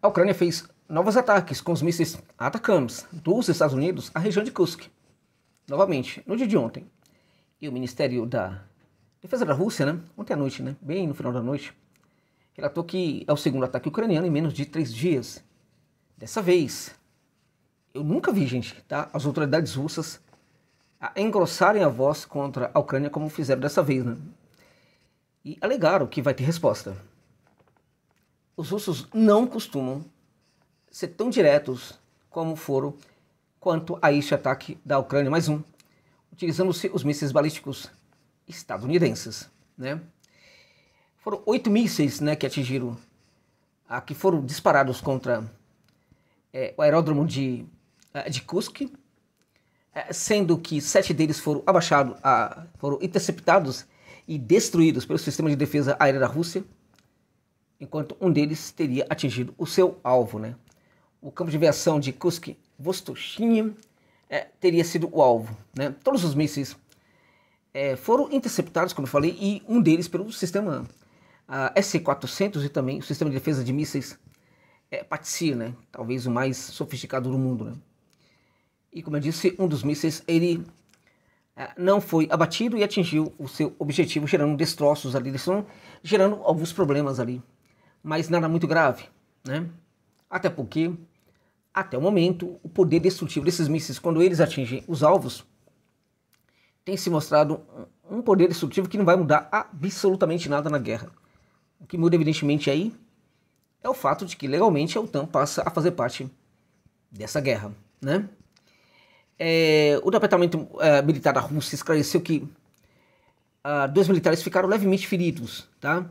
a Ucrânia fez novos ataques com os mísseis Atacams dos Estados Unidos à região de Kursk, novamente, no dia de ontem. E o Ministério da Defesa da Rússia, né, ontem à noite, né, bem no final da noite, relatou que é o segundo ataque ucraniano em menos de 3 dias. Dessa vez, eu nunca vi, gente, tá, as autoridades russas a engrossarem a voz contra a Ucrânia como fizeram dessa vez, né? E alegaram que vai ter resposta. Os russos não costumam ser tão diretos como foram quanto a este ataque da Ucrânia, mais um, utilizando-se os mísseis balísticos estadunidenses, né? Foram 8 mísseis, né, que atingiram, que foram disparados contra o aeródromo de Kursk, sendo que 7 deles foram abaixados, foram interceptados e destruídos pelo sistema de defesa aérea da Rússia, enquanto um deles teria atingido o seu alvo, né? O campo de aviação de Kursk-Vostochny teria sido o alvo, né? Todos os mísseis foram interceptados, como eu falei, e um deles pelo sistema S-400 e também o sistema de defesa de mísseis Patsir, né? Talvez o mais sofisticado do mundo, né? E como eu disse, um dos mísseis ele não foi abatido e atingiu o seu objetivo, gerando destroços ali, gerando alguns problemas ali, mas nada muito grave, né? Até porque, até o momento, o poder destrutivo desses mísseis, quando eles atingem os alvos, tem se mostrado um poder destrutivo que não vai mudar absolutamente nada na guerra. O que muda, evidentemente, aí é o fato de que, legalmente, a OTAN passa a fazer parte dessa guerra, né? O departamento militar da Rússia esclareceu que 2 militares ficaram levemente feridos, tá?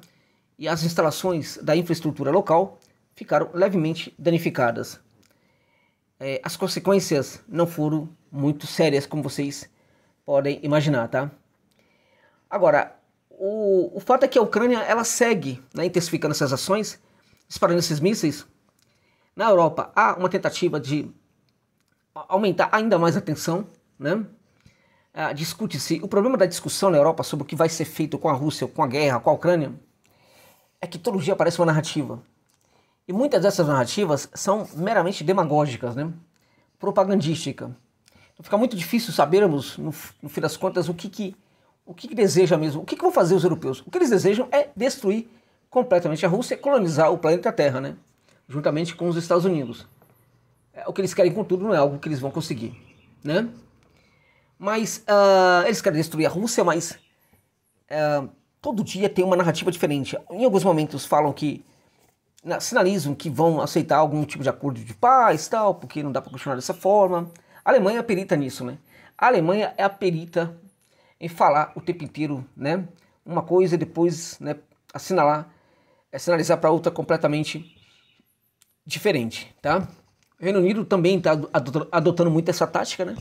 E as instalações da infraestrutura local ficaram levemente danificadas. As consequências não foram muito sérias, como vocês podem imaginar, tá? Agora, o fato é que a Ucrânia ela segue, né, intensificando essas ações, disparando esses mísseis. Na Europa há uma tentativa de aumentar ainda mais a tensão, né? Discute-se, o problema da discussão na Europa sobre o que vai ser feito com a Rússia, com a guerra, com a Ucrânia, é que todo dia aparece uma narrativa. E muitas dessas narrativas são meramente demagógicas, né? Propagandística. Então fica muito difícil sabermos, no fim das contas, o que deseja mesmo, o que vão fazer os europeus. O que eles desejam é destruir completamente a Rússia e colonizar o planeta Terra, né? Juntamente com os Estados Unidos. O que eles querem, contudo, não é algo que eles vão conseguir, né? Mas eles querem destruir a Rússia, mas todo dia tem uma narrativa diferente. Em alguns momentos falam que sinalizam que vão aceitar algum tipo de acordo de paz, tal, porque não dá para continuar dessa forma. A Alemanha é perita nisso, né? A Alemanha é a perita em falar o tempo inteiro, né? Uma coisa e depois, né, sinalizar para outra completamente diferente, tá? O Reino Unido também está adotando muito essa tática, né?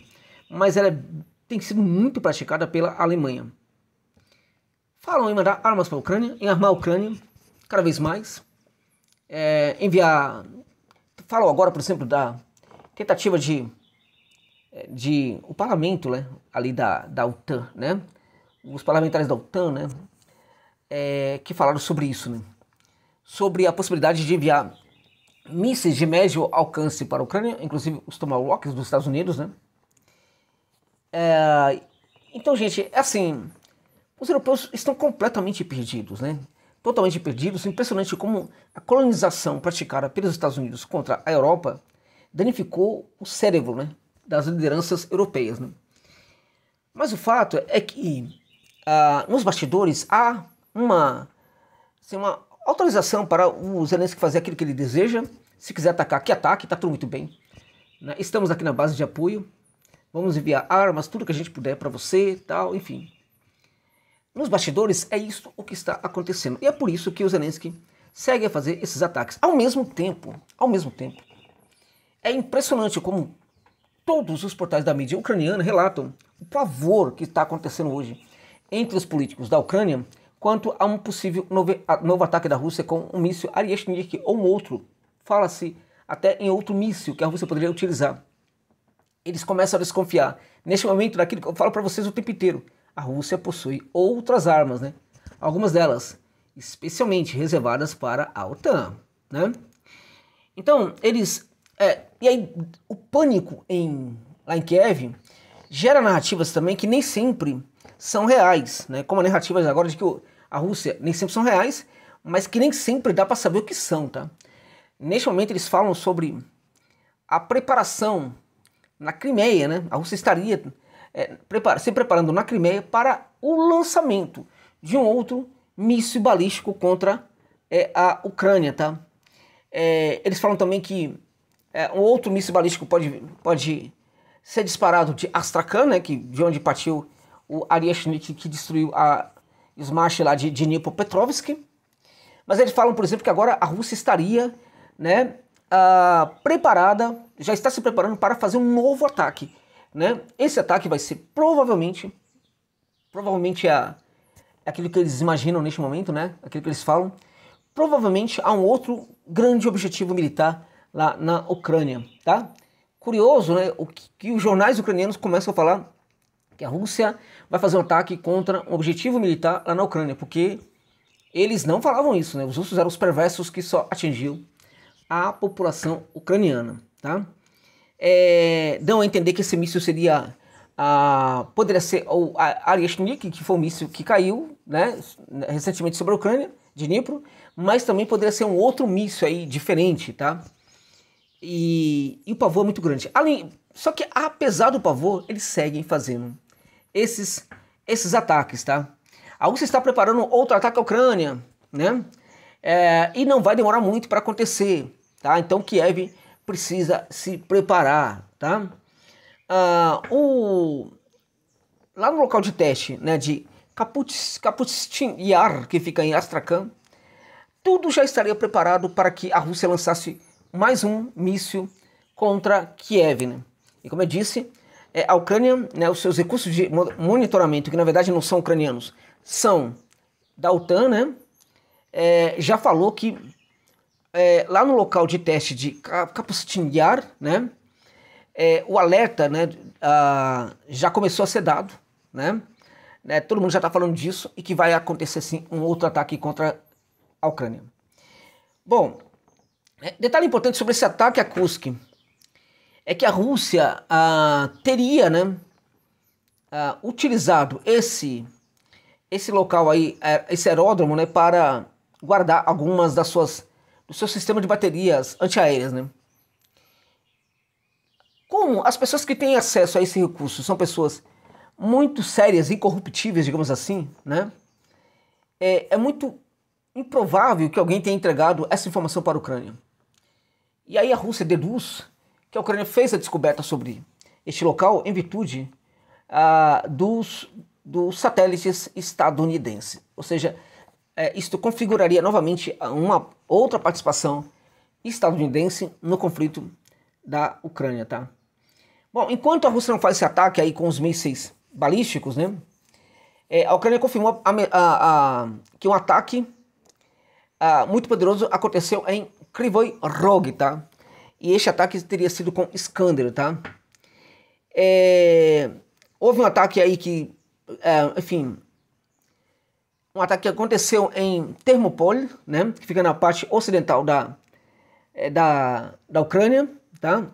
Mas ela tem sido muito praticada pela Alemanha. Falam em mandar armas para a Ucrânia, em armar a Ucrânia cada vez mais. Enviar... Falam agora, por exemplo, da tentativa de o parlamento, né, ali da OTAN, né? Os parlamentares da OTAN, né? Que falaram sobre isso, né? Sobre a possibilidade de enviar mísseis de médio alcance para a Ucrânia, inclusive os Tomahawks dos Estados Unidos, né? Então, gente, assim, os europeus estão completamente perdidos, né? Totalmente perdidos. Impressionante como a colonização praticada pelos Estados Unidos contra a Europa danificou o cérebro, né, das lideranças europeias, né? Mas o fato é que nos bastidores há uma autorização para o Zelensky fazer aquilo que ele deseja. Se quiser atacar, que ataque, está tudo muito bem, né? Estamos aqui na base de apoio, vamos enviar armas, tudo que a gente puder para você, tal, enfim. Nos bastidores é isso o que está acontecendo. E é por isso que o Zelensky segue a fazer esses ataques. Ao mesmo tempo, é impressionante como todos os portais da mídia ucraniana relatam o pavor que está acontecendo hoje entre os políticos da Ucrânia quanto a um possível novo ataque da Rússia com um míssil Aryashnik ou um outro. Fala-se até em outro míssil que a Rússia poderia utilizar. Eles começam a desconfiar. Neste momento, daquilo que eu falo para vocês o tempo inteiro, a Rússia possui outras armas, né? Algumas delas especialmente reservadas para a OTAN, né? Então, e aí o pânico lá em Kiev gera narrativas também que nem sempre são reais, né? Como as narrativas agora de que a Rússia nem sempre são reais, mas que nem sempre dá para saber o que são, tá? Neste momento eles falam sobre a preparação na Crimeia, né? A Rússia estaria se preparando na Crimeia para o lançamento de um outro míssil balístico contra a Ucrânia, tá? Eles falam também que um outro míssil balístico pode ser disparado de Astrakhan, né? De onde partiu o Aryashnik, que destruiu a Smash lá de Dnipropetrovsk. Mas eles falam, por exemplo, que agora a Rússia estaria, né, preparada, já está se preparando para fazer um novo ataque, né? Esse ataque vai ser provavelmente aquilo que eles imaginam neste momento, né? Aquilo que eles falam. Provavelmente há um outro grande objetivo militar lá na Ucrânia, tá? Curioso, né? Que os jornais ucranianos começam a falar que a Rússia vai fazer um ataque contra um objetivo militar lá na Ucrânia, porque eles não falavam isso, né? Os russos eram os perversos que só atingiam a população ucraniana, tá? Dão a entender que esse míssil poderia ser o Aryashnik, que foi um míssil que caiu, né, recentemente sobre a Ucrânia, de Dnipro, mas também poderia ser um outro míssil aí diferente, tá? E o pavor é muito grande. Só que apesar do pavor, eles seguem fazendo esses ataques, tá? A Rússia está preparando outro ataque à Ucrânia, né? E não vai demorar muito para acontecer, tá? Então Kiev precisa se preparar, tá? Lá no local de teste, né, de Kapustin Yar, que fica em Astrakhan, tudo já estaria preparado para que a Rússia lançasse mais um míssil contra Kiev, né? E como eu disse, a Ucrânia, né, os seus recursos de monitoramento, que na verdade não são ucranianos, são da OTAN, né? Já falou que lá no local de teste de Kapustin Yar, né, o alerta, né, já começou a ser dado, né? Todo mundo já está falando disso e que vai acontecer sim um outro ataque contra a Ucrânia. Bom, detalhe importante sobre esse ataque a Kursk é que a Rússia teria, né, utilizado esse local aí, esse aeródromo, né, para guardar algumas do seu sistema de baterias antiaéreas, né? Como as pessoas que têm acesso a esse recurso são pessoas muito sérias, incorruptíveis, digamos assim, né? É muito improvável que alguém tenha entregado essa informação para a Ucrânia. E aí a Rússia deduz que a Ucrânia fez a descoberta sobre este local em virtude dos satélites estadunidenses. Ou seja, isto configuraria novamente uma outra participação estadunidense no conflito da Ucrânia, tá? Bom, enquanto a Rússia não faz esse ataque aí com os mísseis balísticos, né? A Ucrânia confirmou que um ataque muito poderoso aconteceu em Kryvyi Rog, tá? E este ataque teria sido com Iskander, tá? Houve um ataque aí que, enfim, um ataque que aconteceu em Termopol, né? Que fica na parte ocidental da Ucrânia, tá?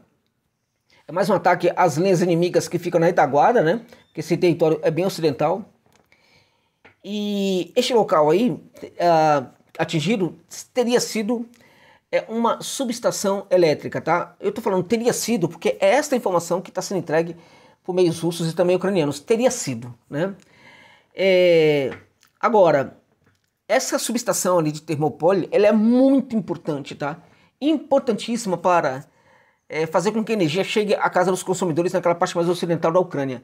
É mais um ataque às linhas inimigas que ficam na retaguarda, né? Porque esse território é bem ocidental. E este local aí, atingido, teria sido uma subestação elétrica, tá? Eu tô falando teria sido, porque é esta informação que está sendo entregue por meios russos e também ucranianos. Teria sido, né? Agora, essa subestação ali de Termopol, ela é muito importante, tá? Importantíssima para fazer com que a energia chegue à casa dos consumidores naquela parte mais ocidental da Ucrânia.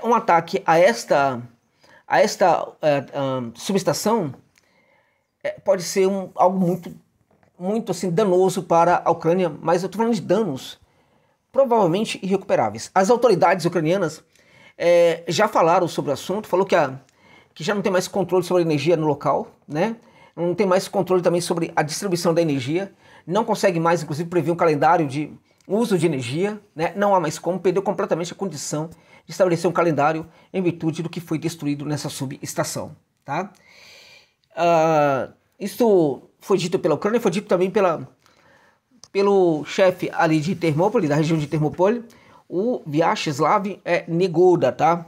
Um ataque a esta subestação pode ser algo muito assim, danoso para a Ucrânia, mas eu estou falando de danos provavelmente irrecuperáveis. As autoridades ucranianas já falaram sobre o assunto, falou que já não tem mais controle sobre a energia no local, né? Não tem mais controle também sobre a distribuição da energia, não consegue mais, inclusive, prever um calendário de uso de energia, né? Não há mais como, perdeu completamente a condição de estabelecer um calendário em virtude do que foi destruído nessa subestação, tá? Isso foi dito pela Ucrânia, foi dito também pelo chefe ali de Termópole, da região de Termópole, o Vyacheslav Negoda, tá?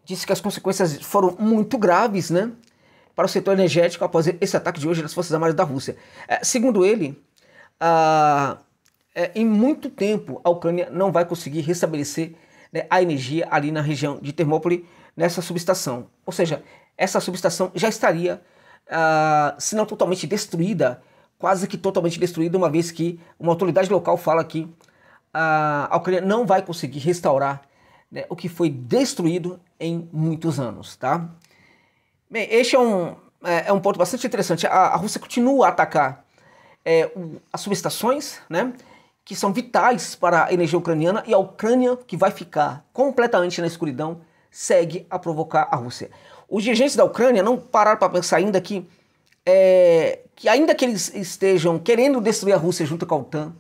Disse que as consequências foram muito graves, né, para o setor energético após esse ataque de hoje das Forças Armadas da Rússia. Segundo ele, em muito tempo a Ucrânia não vai conseguir restabelecer, né, a energia ali na região de Termópole, nessa subestação. Ou seja, essa subestação já estaria, se não totalmente destruída, quase que totalmente destruída, uma vez que uma autoridade local fala que a Ucrânia não vai conseguir restaurar, né, o que foi destruído em muitos anos, tá? Bem, este é um ponto bastante interessante. A Rússia continua a atacar as subestações, né, que são vitais para a energia ucraniana, e a Ucrânia, que vai ficar completamente na escuridão, segue a provocar a Rússia. Os dirigentes da Ucrânia não pararam para pensar ainda que ainda que eles estejam querendo destruir a Rússia junto com a OTAN,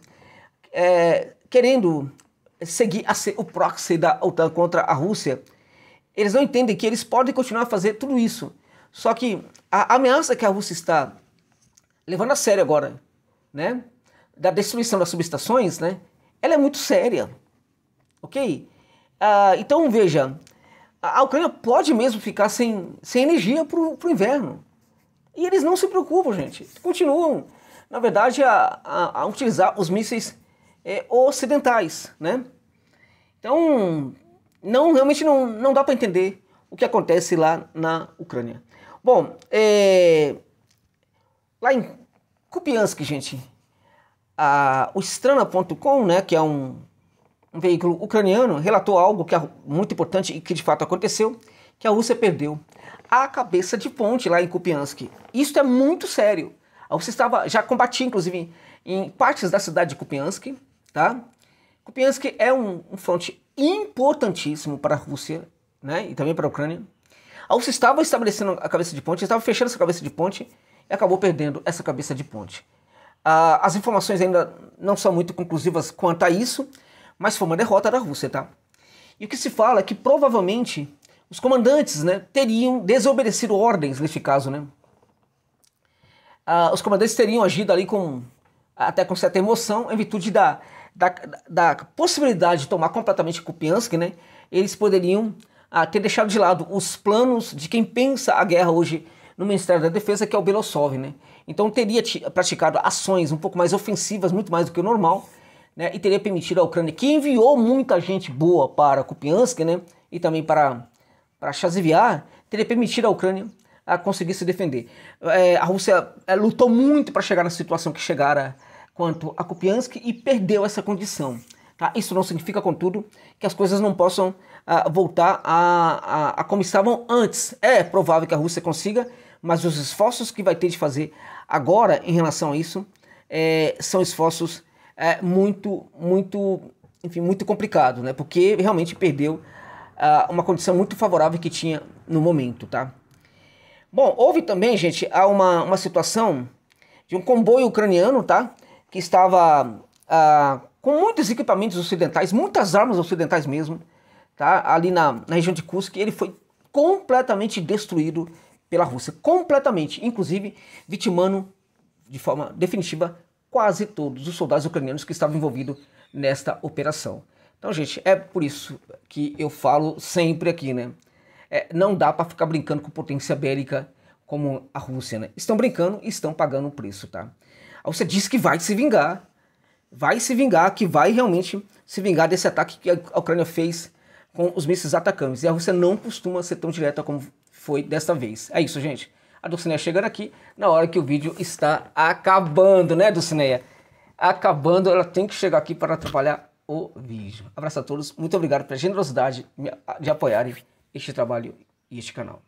querendo seguir a ser o proxy da OTAN contra a Rússia, eles não entendem que eles podem continuar a fazer tudo isso. Só que a ameaça que a Rússia está levando a sério agora, né, da destruição das subestações, né, ela é muito séria, ok? Então veja, a Ucrânia pode mesmo ficar sem energia para o inverno. E eles não se preocupam, gente. Continuam, na verdade, a utilizar os mísseis ocidentais, né? Então, realmente não dá para entender o que acontece lá na Ucrânia. Bom, lá em Kupiansk, gente, o Strana.com, né, que é um veículo ucraniano, relatou algo que é muito importante e que de fato aconteceu, que a Rússia perdeu a cabeça de ponte lá em Kupiansk. Isso é muito sério. A Rússia já combatia, inclusive, em partes da cidade de Kupiansk, tá? Kupiansk é um fronte importantíssimo para a Rússia, né, e também para a Ucrânia. A Rússia estava estabelecendo a cabeça de ponte, estava fechando essa cabeça de ponte e acabou perdendo essa cabeça de ponte. As informações ainda não são muito conclusivas quanto a isso, mas foi uma derrota da Rússia, tá? E o que se fala é que provavelmente os comandantes, né, teriam desobedecido ordens neste caso, né? Os comandantes teriam agido ali até com certa emoção, em virtude da possibilidade de tomar completamente Kupiansk, né? Eles poderiam ter deixado de lado os planos de quem pensa a guerra hoje no Ministério da Defesa, que é o Belosov, né? Então teria praticado ações um pouco mais ofensivas, muito mais do que o normal, né? E teria permitido à Ucrânia, que enviou muita gente boa para Kupiansk, né, e também para Chasiv-Yar, teria permitido à Ucrânia a conseguir se defender. A Rússia lutou muito para chegar na situação que chegara quanto a Kupiansk e perdeu essa condição. Tá? Isso não significa, contudo, que as coisas não possam voltar a como estavam antes. É provável que a Rússia consiga, mas os esforços que vai ter de fazer agora em relação a isso são esforços muito complicados, né? Porque realmente perdeu uma condição muito favorável que tinha no momento, tá? Bom, houve também, gente, uma situação de um comboio ucraniano, tá? Que estava com muitos equipamentos ocidentais, muitas armas ocidentais mesmo, tá? Ali na região de Kursk, ele foi completamente destruído pela Rússia, completamente, inclusive vitimando de forma definitiva quase todos os soldados ucranianos que estavam envolvidos nesta operação. Então, gente, é por isso que eu falo sempre aqui, né? Não dá para ficar brincando com potência bélica como a Rússia, né? Estão brincando e estão pagando o preço, tá? A Rússia diz que vai se vingar, que vai realmente se vingar desse ataque que a Ucrânia fez com os mísseis Atacams. E a Rússia não costuma ser tão direta como foi desta vez. É isso, gente. A Dulcineia chegando aqui na hora que o vídeo está acabando, né, Dulcineia? Acabando, ela tem que chegar aqui para atrapalhar o vídeo. Abraço a todos, muito obrigado pela generosidade de apoiarem este trabalho e este canal.